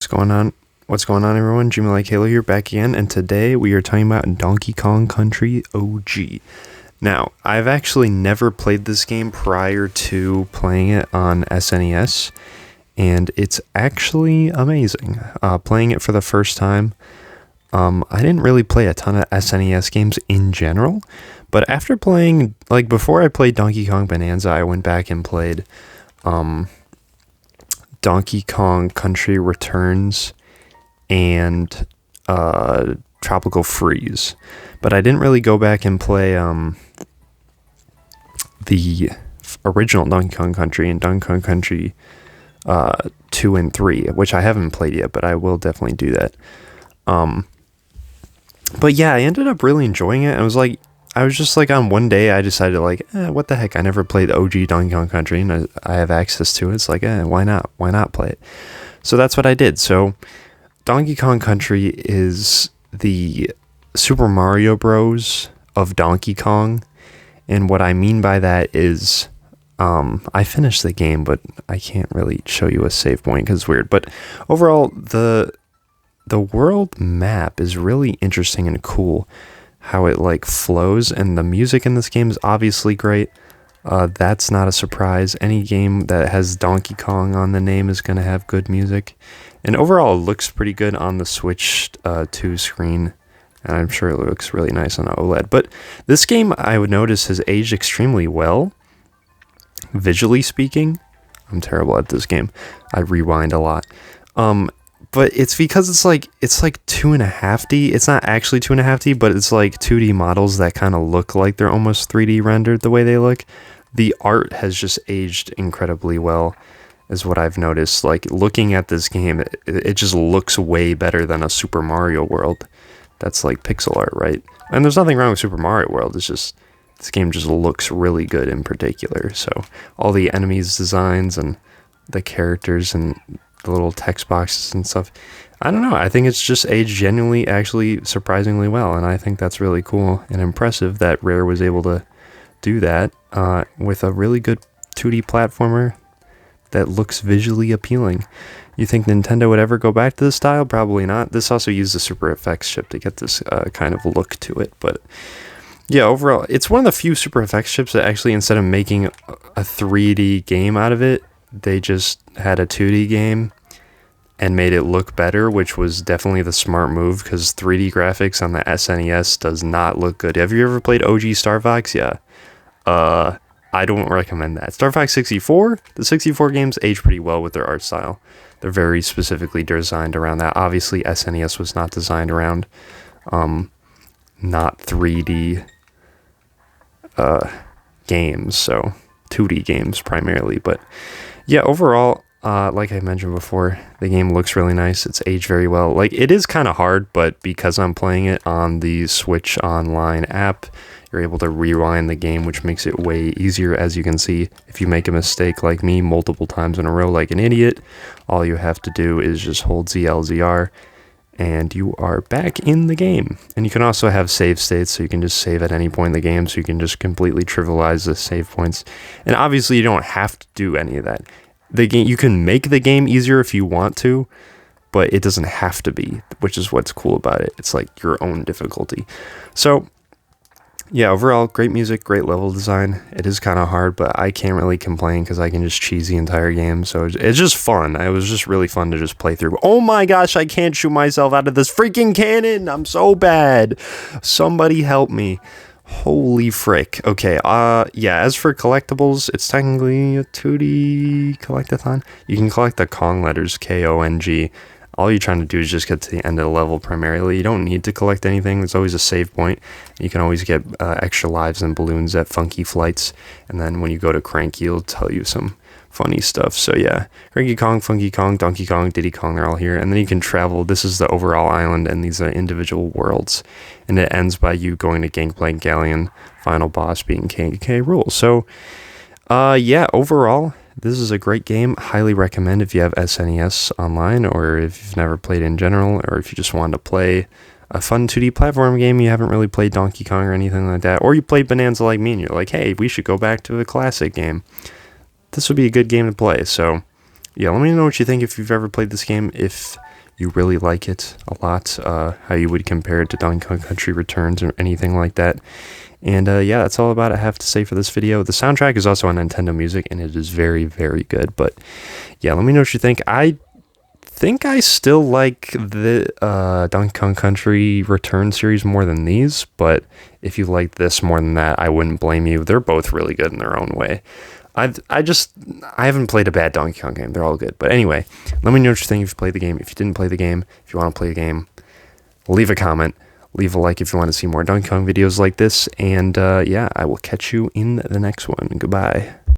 What's going on? What's going on, everyone? Jimmy Like Halo here, back again, and today we are talking about Donkey Kong Country OG. Now, I've actually never played this game prior to playing it on SNES, and it's actually amazing. Playing it for the first time, I didn't really play a ton of SNES games in general, but after playing, before I played Donkey Kong Bonanza, I went back and played Donkey Kong Country Returns and Tropical Freeze. But I didn't really go back and play the original Donkey Kong Country and Donkey Kong Country 2 and 3, which I haven't played yet, but I will definitely do that. But yeah, I ended up really enjoying it. I was just on one day, I decided what the heck? I never played the OG Donkey Kong Country, and I have access to it. It's why not? Why not play it? So that's what I did. So Donkey Kong Country is the Super Mario Bros. Of Donkey Kong. And what I mean by that is, I finished the game, but I can't really show you a save point because it's weird. But overall, the world map is really interesting and cool. How it flows, and the music in this game is obviously great. That's not a surprise. Any game that has Donkey Kong on the name is going to have good music. And overall, it looks pretty good on the Switch 2 screen. And I'm sure it looks really nice on OLED. But this game, I would notice, has aged extremely well. Visually speaking, I'm terrible at this game. I rewind a lot. But it's because it's 2.5D. It's not actually 2.5D, but it's 2D models that kind of look like they're almost 3D rendered the way they look. The art has just aged incredibly well, is what I've noticed. Looking at this game, it just looks way better than a Super Mario World. That's pixel art, right? And there's nothing wrong with Super Mario World. It's just, this game just looks really good in particular. So all the enemies designs and the characters and the little text boxes and stuff, I don't know, I think it's just aged genuinely, actually surprisingly well, and I think that's really cool and impressive that Rare was able to do that with a really good 2D platformer that looks visually appealing. You think Nintendo would ever go back to this style? Probably not. This also used the Super Effects chip to get this kind of look to it, but yeah, overall, it's one of the few Super Effects chips that actually, instead of making a 3D game out of it, they just had a 2D game and made it look better, which was definitely the smart move, because 3D graphics on the SNES does not look good. Have you ever played OG Star Fox? Yeah. I don't recommend that. Star Fox 64, the 64 games age pretty well with their art style. They're very specifically designed around that. Obviously, SNES was not designed around not 3D games, so 2D games primarily. But yeah, overall, like I mentioned before, the game looks really nice. It's aged very well. It is kind of hard, but because I'm playing it on the Switch Online app, you're able to rewind the game, which makes it way easier. As you can see, if you make a mistake like me multiple times in a row like an idiot, all you have to do is just hold ZLZR and you are back in the game. And you can also have save states, so you can just save at any point in the game, so you can just completely trivialize the save points. And obviously you don't have to do any of that. The game, you can make the game easier if you want to, but it doesn't have to be, which is what's cool about it. It's your own difficulty. So yeah, overall, great music, great level design. It is kind of hard, but I can't really complain because I can just cheese the entire game. So it's just fun. It was just really fun to just play through. Oh my gosh, I can't shoot myself out of this freaking cannon. I'm so bad. Somebody help me. Holy frick. Okay, yeah, as for collectibles, it's technically a 2D collectathon. You can collect the Kong letters, Kong. All you're trying to do is just get to the end of the level primarily. You don't need to collect anything. There's always a save point. You can always get extra lives and balloons at Funky Flights. And then when you go to Cranky, it'll tell you some funny stuff. So yeah, Cranky Kong, Funky Kong, Donkey Kong, Diddy Kong, they're all here. And then you can travel. This is the overall island, and these are individual worlds. And it ends by you going to Gangplank Galleon, final boss being K Rool. So yeah, overall, this is a great game. Highly recommend if you have SNES online, or if you've never played in general, or if you just want to play a fun 2D platform game. You haven't really played Donkey Kong or anything like that, or you played Bonanza like me and you're like, hey, we should go back to a classic game. This would be a good game to play. So yeah, let me know what you think if you've ever played this game. If you really like it a lot, how you would compare it to Donkey Kong Country Returns or anything like that. And yeah, that's all about it I have to say for this video. The soundtrack is also on Nintendo Music, and it is very, very good. But yeah, let me know what you think. I think I still like the Donkey Kong Country Return series more than these, but if you like this more than that, I wouldn't blame you. They're both really good in their own way. I haven't played a bad Donkey Kong game. They're all good. But anyway, let me know what you think if you played the game. If you didn't play the game, if you want to play the game, leave a comment. Leave a like if you want to see more Donkey Kong videos like this. And yeah, I will catch you in the next one. Goodbye.